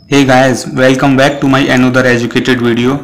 Hey guys, welcome back to my another educated video.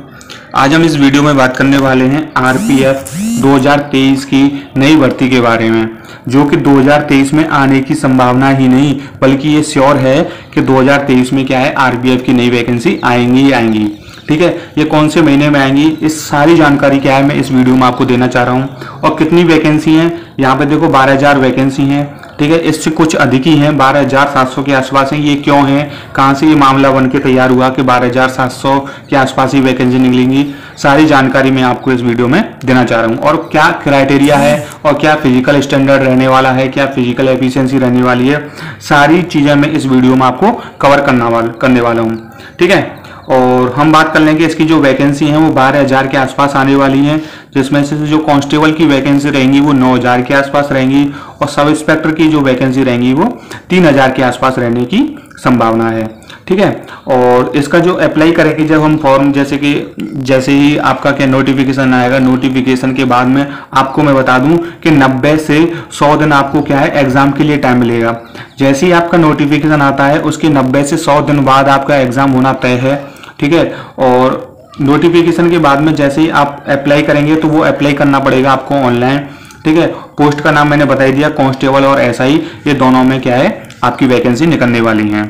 आज हम इस वीडियो में बात करने वाले हैं आरपीएफ 2023 की नई भर्ती के बारे में, जो कि 2023 में आने की संभावना ही नहीं बल्कि ये श्योर है कि 2023 में क्या है आरपीएफ की नई वैकेंसी आएंगी ही आएंगी। ठीक है, ये कौन से महीने में आएंगी, इस सारी जानकारी क्या है मैं इस वीडियो में आपको देना चाह रहा हूँ। और कितनी वैकेंसी हैं, यहाँ पे देखो 12,000 वैकेंसी हैं। ठीक है, इससे कुछ अधिक ही हैं, 12,700 के आसपास हैं। ये क्यों है, कहाँ से ये मामला बन के तैयार हुआ कि 12,700 के आसपास ही वैकेंसी निकलेंगी, सारी जानकारी मैं आपको इस वीडियो में देना चाह रहा हूँ। और क्या क्राइटेरिया है और क्या फिजिकल स्टैंडर्ड रहने वाला है, क्या फिजिकल एफिशिएंसी रहने वाली है, सारी चीज़ें मैं इस वीडियो में आपको कवर करने वाला हूँ। ठीक है, और हम बात कर लेंगे इसकी जो वैकेंसी है वो 12,000 के आसपास आने वाली हैं, जिसमें से जो कांस्टेबल की वैकेंसी रहेंगी वो 9,000 के आसपास रहेंगी और सब इंस्पेक्टर की जो वैकेंसी रहेंगी वो 3,000 के आसपास रहने की संभावना है। ठीक है, और इसका जो अप्लाई करेंगे जब हम फॉर्म जैसे ही आपका क्या नोटिफिकेशन आएगा, नोटिफिकेशन के बाद में आपको मैं बता दूं कि 90 से 100 दिन आपको क्या है एग्जाम के लिए टाइम मिलेगा। जैसे ही आपका नोटिफिकेशन आता है उसके 90 से 100 दिन बाद आपका एग्जाम होना तय है। ठीक है, और नोटिफिकेशन के बाद में जैसे ही आप अप्लाई करेंगे तो वो अप्लाई करना पड़ेगा आपको ऑनलाइन। ठीक है, पोस्ट का नाम मैंने बता ही दिया, कांस्टेबल और एसआई, ये दोनों में क्या है आपकी वैकेंसी निकलने वाली है।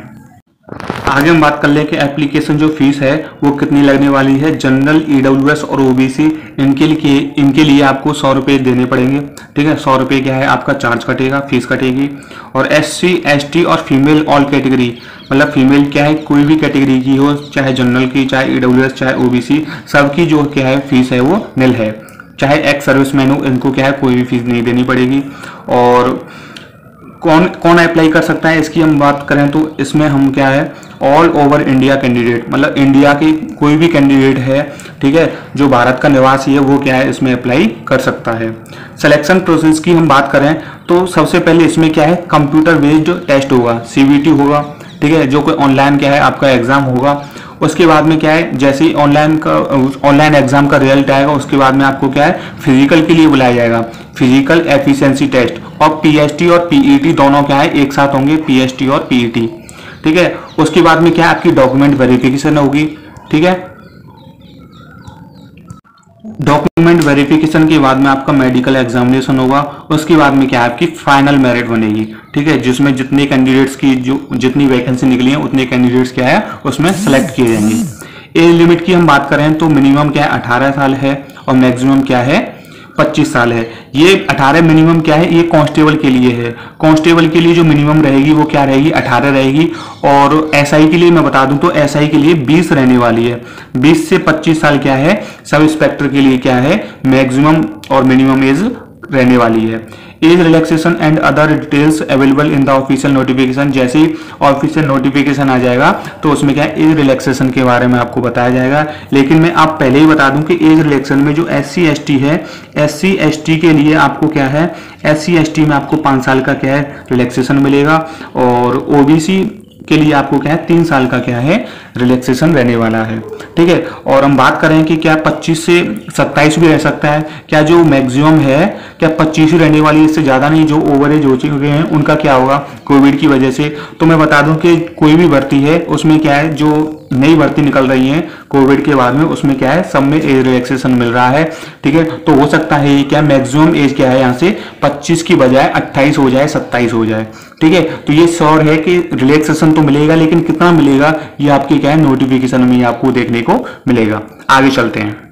आगे हम बात कर लें कि एप्लीकेशन जो फीस है वो कितनी लगने वाली है। जनरल, ईडब्ल्यूएस और ओबीसी इनके लिए आपको 100 रुपये देने पड़ेंगे। ठीक है, 100 रुपये क्या है आपका चार्ज कटेगा, फीस कटेगी। और एससी, एसटी और फीमेल ऑल कैटेगरी, मतलब फीमेल क्या है कोई भी कैटेगरी की हो, चाहे जनरल की, चाहे ईडब्ल्यूएस, चाहे ओबीसी, सबकी जो क्या है फीस है वो निल है। चाहे एक्स सर्विसमैन हो, इनको क्या है कोई भी फीस नहीं देनी पड़ेगी। और कौन कौन अप्लाई कर सकता है इसकी हम बात करें तो इसमें हम क्या है ऑल ओवर इंडिया कैंडिडेट, मतलब इंडिया की कोई भी कैंडिडेट है, ठीक है, जो भारत का निवासी है वो क्या है इसमें अप्लाई कर सकता है। सिलेक्शन प्रोसेस की हम बात करें तो सबसे पहले इसमें क्या है कंप्यूटर बेस्ड टेस्ट होगा, सीबीटी होगा। ठीक है, जो कोई ऑनलाइन क्या है आपका एग्जाम होगा। उसके बाद में क्या है जैसे ही ऑनलाइन एग्जाम का रिजल्ट आएगा उसके बाद में आपको क्या है फिजिकल के लिए बुलाया जाएगा, फिजिकल एफिशिएंसी टेस्ट। और पीएसटी और पीईटी दोनों क्या है एक साथ होंगे, पीएसटी और पीईटी। ठीक है, उसके बाद में क्या है आपकी डॉक्यूमेंट वेरिफिकेशन होगी। ठीक है, डॉक्यूमेंट वेरिफिकेशन के बाद में आपका मेडिकल एग्जामिनेशन होगा। उसके बाद में क्या है आपकी फाइनल मेरिट बनेगी। ठीक है, जिसमें जितने कैंडिडेट्स की जितनी वैकेंसी निकली है उतने कैंडिडेट्स क्या है उसमें सेलेक्ट किए जाएंगे। एज लिमिट की हम बात करें तो मिनिमम क्या है 18 साल है और मैक्सिमम क्या है 25 साल है। ये 18 मिनिमम क्या है ये कांस्टेबल के लिए है। कांस्टेबल के लिए जो मिनिमम रहेगी वो क्या रहेगी 18 रहेगी। और एसआई के लिए मैं बता दूं तो एसआई के लिए 20 रहने वाली है। 20 से 25 साल क्या है सब इंस्पेक्टर के लिए क्या है मैक्सिमम और मिनिमम एज रहने वाली है। Age relaxation and other details available in the official notification. जैसे ही ऑफिशियल नोटिफिकेशन आ जाएगा तो उसमें क्या है एज रिलैक्सेशन के बारे में आपको बताया जाएगा। लेकिन मैं आप पहले ही बता दूं कि एज रिलैक्सेशन में जो एससी एसटी है, एससी एसटी के लिए आपको क्या है एससी एसटी में आपको 5 साल का क्या है रिलैक्सेशन मिलेगा। और ओबीसी के लिए आपको क्या है 3 साल का क्या है रिलैक्सेशन रहने वाला है। ठीक है, और हम बात करें कि क्या 25 से 27 भी रह सकता है, क्या जो मैक्सिमम है क्या 25 ही रहने वाली है, इससे ज़्यादा नहीं। जो ओवर एज हो चुके हैं उनका क्या होगा कोविड की वजह से। तो मैं बता दूं कि कोई भी भर्ती है उसमें क्या है जो नई भर्ती निकल रही है कोविड के बाद में उसमें क्या है सब में एज रिलैक्सेशन मिल रहा है। ठीक है, तो हो सकता है क्या मैक्सिमम एज क्या है यहाँ से 25 की बजाय 28 हो जाए, 27 हो जाए। ठीक है, तो ये श्योर है कि रिलैक्सेशन तो मिलेगा, लेकिन कितना मिलेगा ये आपके क्या है नोटिफिकेशन में आपको देखने को मिलेगा। आगे चलते हैं,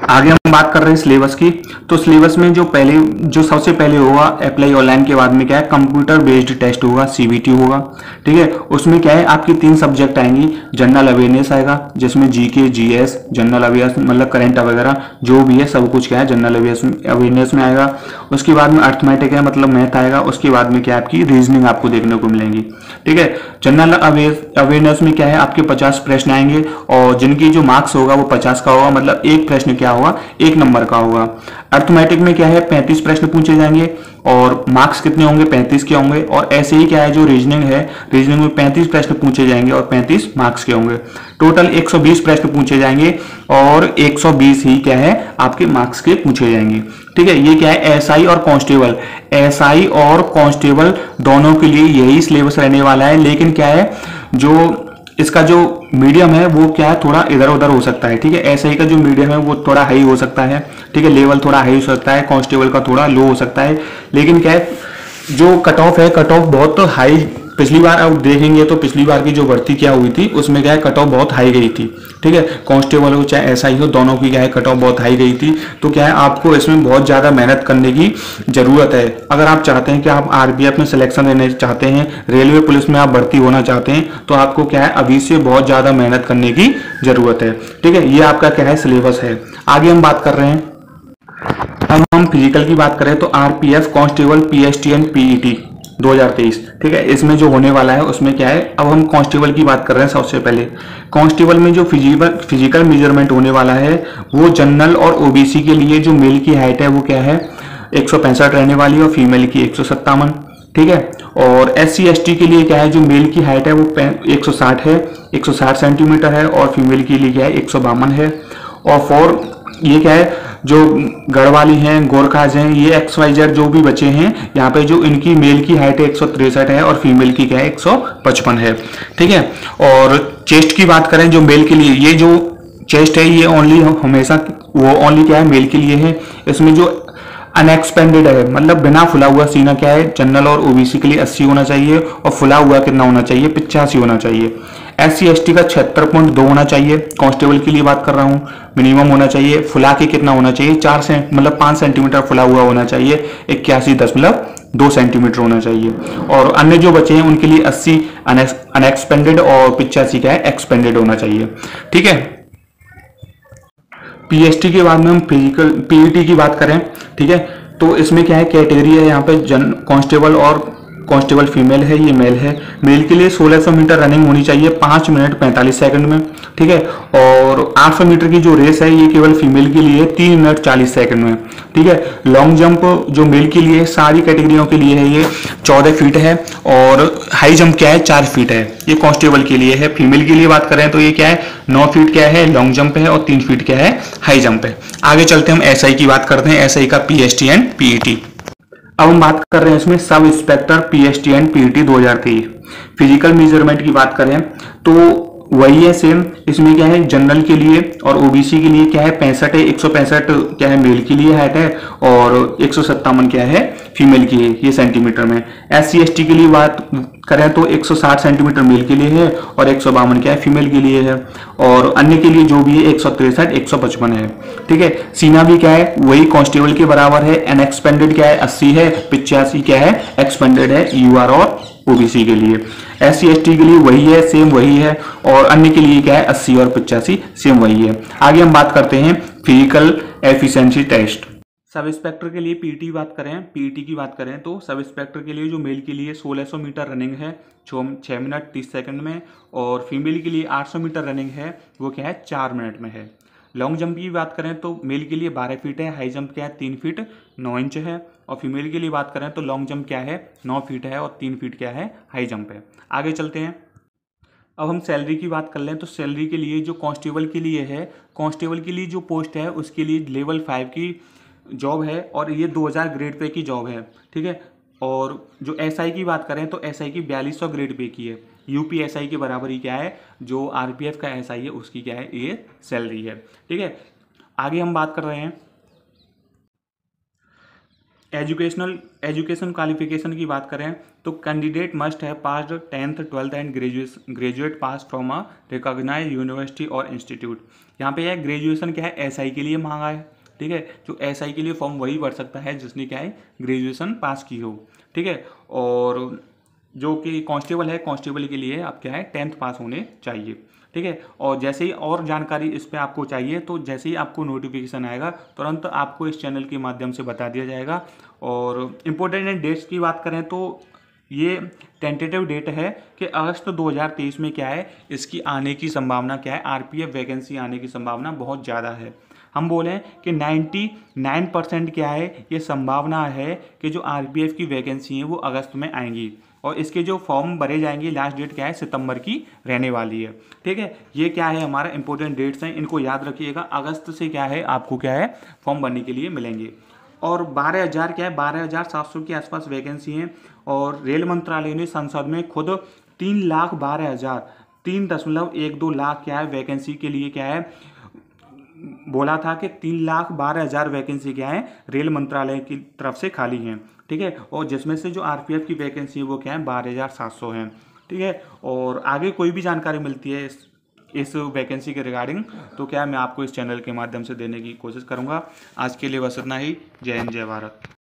आगे हम बात कर रहे हैं सिलेबस की। तो सिलेबस में जो सबसे पहले होगा अप्लाई ऑनलाइन के बाद में क्या है कंप्यूटर बेस्ड टेस्ट होगा, सीबीटी होगा। ठीक है, उसमें क्या है आपकी 3 सब्जेक्ट आएंगी। जनरल अवेयरनेस आएगा जिसमें जीके, जीएस, जनरल अवेयरनेस मतलब करंट वगैरह जो भी है सब कुछ क्या है जनरल अवेयरनेस में आएगा। उसके बाद में अर्थमेटिक है मतलब मैथ आएगा। उसके बाद में क्या आपकी रीजनिंग आपको देखने को मिलेंगी। ठीक है, जनरल अवेयरनेस में क्या है आपके 50 प्रश्न आएंगे और जिनकी जो मार्क्स होगा वो 50 का होगा, मतलब एक प्रश्न क्या होगा 1 नंबर का होगा। अर्थमेटिक में क्या है 35 प्रश्न पूछे जाएंगे और मार्क्स कितने होंगे 35 के होंगे। और ऐसे ही क्या है जो रीजनिंग है, रीजनिंग में 35 प्रश्न पूछे जाएंगे और 35 मार्क्स के होंगे। टोटल 120 प्रश्न पूछे जाएंगे और 120 ही क्या है आपके मार्क्स के पूछे जाएंगे। ठीक है, ये क्या है एसआई और कांस्टेबल, एसआई और कांस्टेबल दोनों के लिए यही सिलेबस रहने वाला है। लेकिन क्या है जो इसका जो मीडियम है वो क्या है थोड़ा इधर उधर हो सकता है। ठीक है, एसआई का जो मीडियम है वो थोड़ा हाई हो सकता है। ठीक है, लेवल थोड़ा हाई हो सकता है, कांस्टेबल का थोड़ा लो हो सकता है। लेकिन क्या है जो कट ऑफ है, कट ऑफ बहुत हाई, पिछली बार अब देखेंगे तो पिछली बार की जो भर्ती क्या हुई थी उसमें क्या है कट ऑफ बहुत हाई गई थी। ठीक है, कांस्टेबल हो चाहे एसआई हो दोनों की क्या है कट ऑफ बहुत हाई गई थी। तो क्या है आपको इसमें बहुत ज़्यादा मेहनत करने की जरूरत है। अगर आप चाहते हैं कि आप आरपीएफ में सिलेक्शन लेना चाहते हैं, रेलवे पुलिस में आप भर्ती होना चाहते हैं, तो आपको क्या है अभी से बहुत ज़्यादा मेहनत करने की जरूरत है। ठीक है, ये आपका क्या है सिलेबस है। आगे हम बात कर रहे हैं, अब हम फिजिकल की बात करें तो आरपीएफ कांस्टेबल पीएसटीएन पीईटी 2023। ठीक है, इसमें जो होने वाला है उसमें क्या है, अब हम कांस्टेबल की बात कर रहे हैं। सबसे पहले कांस्टेबल में जो फिजिकल मेजरमेंट होने वाला है वो जनरल और ओबीसी के लिए जो मेल की हाइट है वो क्या है 165 रहने वाली है और फीमेल की 157। ठीक है, और एससी एसटी के लिए क्या है जो मेल की हाइट है वो 160 है, 160 सेंटीमीटर है और फीमेल के लिए क्या है 152 है। और फॉर ये क्या है जो गढ़वाली हैं, गोरखाज हैं, ये XYZ जो भी बचे हैं यहाँ पे जो इनकी मेल की हाइट है 163 है और फीमेल की क्या है 155 है। ठीक है, और चेस्ट की बात करें जो मेल के लिए, ये जो चेस्ट है ये ओनली हमेशा वो ओनली क्या है मेल के लिए है। इसमें जो अनएक्सपेंडेड है मतलब बिना फुला हुआ सीना क्या है जनरल और ओबीसी के लिए 80 होना चाहिए और फुला हुआ कितना होना चाहिए 85 होना चाहिए। एससी एसटी का 76.2 होना चाहिए। कांस्टेबल के लिए बात कर रहा हूँ, मिनिमम होना चाहिए। फुला के कितना होना चाहिए 5 सेंटीमीटर फुला हुआ होना चाहिए, 81.2 सेंटीमीटर होना चाहिए। और अन्य जो बचे हैं उनके लिए 80 अनएक्सपेंडेड और 85 क्या है एक्सपेंडेड होना चाहिए। ठीक है, पीएसटी के बाद में हम फिजिकल पीईटी की बात करें। ठीक है, तो इसमें क्या है कैटेगरी है यहाँ पे कांस्टेबल और कांस्टेबल फीमेल है, ये मेल है। मेल के लिए 1600 मीटर रनिंग होनी चाहिए 5 मिनट 45 सेकंड में। ठीक है, और 800 मीटर की जो रेस है ये केवल फीमेल के लिए 3 मिनट 40 सेकंड में। ठीक है, लॉन्ग जंप जो मेल के लिए सारी कैटेगरियों के लिए है ये 14 फीट है और हाई जंप क्या है 4 फीट है, ये कांस्टेबल के लिए है। फीमेल के लिए बात करें तो ये क्या है 9 फीट क्या है लॉन्ग जंप है और 3 फीट क्या है हाई जंप है। आगे चलते हम एसआई की बात करते हैं, एसआई का पीएसटी एंड पीईटी। अब हम बात कर रहे हैं इसमें sub inspector PST and PET 2023। Physical measurement की बात करें तो वही है सेम। इसमें क्या है जनरल के लिए और ओबीसी के लिए क्या है 65 है, 165 क्या है मेल के लिए हाइट है और 157 क्या है फीमेल की है, ये सेंटीमीटर में। एससी एसटी के लिए बात करें तो 160 सेंटीमीटर मेल के लिए है और 152 क्या है फीमेल के लिए है। और अन्य के लिए जो भी है 163 155 है। ठीक है, सीना भी क्या है वही कांस्टेबल के बराबर है। अनएक्सपेंडेड क्या है 80 है, 85 क्या है एक्सपेंडेड है यूआर और ओबीसी के लिए। एससी एसटी के लिए वही है सेम वही है और अन्य के लिए क्या है 80 और 85 सेम वही है। आगे हम बात करते हैं physical efficiency test. Sub inspector के लिए पीटी की बात करें तो सब इंस्पेक्टर के लिए जो मेल के लिए 1600 मीटर रनिंग है 6 मिनट 30 सेकंड में और फीमेल के लिए 800 मीटर रनिंग है वो क्या है 4 मिनट में है। लॉन्ग जंप की बात करें तो मेल के लिए 12 फीट है, हाई जंप क्या है 3 फीट 9 इंच है। और फीमेल के लिए बात करें तो लॉन्ग जंप क्या है 9 फीट है और 3 फीट क्या है हाई जंप है। आगे चलते हैं, अब हम सैलरी की बात कर लें तो सैलरी के लिए जो कांस्टेबल के लिए है, कांस्टेबल के लिए जो पोस्ट है उसके लिए लेवल 5 की जॉब है और ये 2000 ग्रेड पे की जॉब है। ठीक है, और जो एसआई की बात करें तो एसआई की 4200 ग्रेड पे की है। यूपी एसआई के बराबर ही क्या है जो आरपीएफ का एसआई है उसकी क्या है ये सैलरी है। ठीक है, आगे हम बात कर रहे हैं एजुकेशन क्वालिफिकेशन की बात करें तो कैंडिडेट मस्ट है passed 10th 12th and graduate pass from a recognized university और इंस्टीट्यूट। यहाँ पे है ग्रेजुएशन क्या है एसआई के लिए मांगा है। ठीक है, जो एसआई के लिए फॉर्म वही भर सकता है जिसने क्या है ग्रेजुएशन पास की हो। ठीक है, और जो कि कांस्टेबल है कांस्टेबल के लिए आप क्या है 10th पास होने चाहिए। ठीक है, और जैसे ही और जानकारी इस पर आपको चाहिए तो जैसे ही आपको नोटिफिकेशन आएगा तुरंत आपको इस चैनल के माध्यम से बता दिया जाएगा। और इम्पोर्टेंट डेट्स की बात करें तो ये टेंटेटिव डेट है कि अगस्त 2023 में क्या है इसकी आने की संभावना क्या है आरपीएफ वैकेंसी आने की संभावना बहुत ज़्यादा है। हम बोले कि 99% क्या है, ये संभावना है कि जो आरपीएफ की वैकेंसी है वो अगस्त में आएंगी और इसके जो फॉर्म भरे जाएंगे लास्ट डेट क्या है, सितंबर की रहने वाली है। ठीक है, ये क्या है हमारा इंपॉर्टेंट डेट्स हैं, इनको याद रखिएगा। अगस्त से क्या है आपको क्या है फॉर्म भरने के लिए मिलेंगे। और 12,000 क्या है, 12,700 के आसपास वैकेंसी हैं। और रेल मंत्रालय ने संसद में खुद 3,12,000 3.12 लाख क्या है वैकेंसी के लिए क्या है बोला था कि 3,12,000 वैकेंसी क्या है रेल मंत्रालय की तरफ से खाली हैं। ठीक है, और जिसमें से जो आरपीएफ की वैकेंसी है वो क्या है 12,700 है। ठीक है, और आगे कोई भी जानकारी मिलती है इस वैकेंसी के रिगार्डिंग तो क्या मैं आपको इस चैनल के माध्यम से देने की कोशिश करूंगा। आज के लिए बस इतना ही। जय हिंद, जय भारत।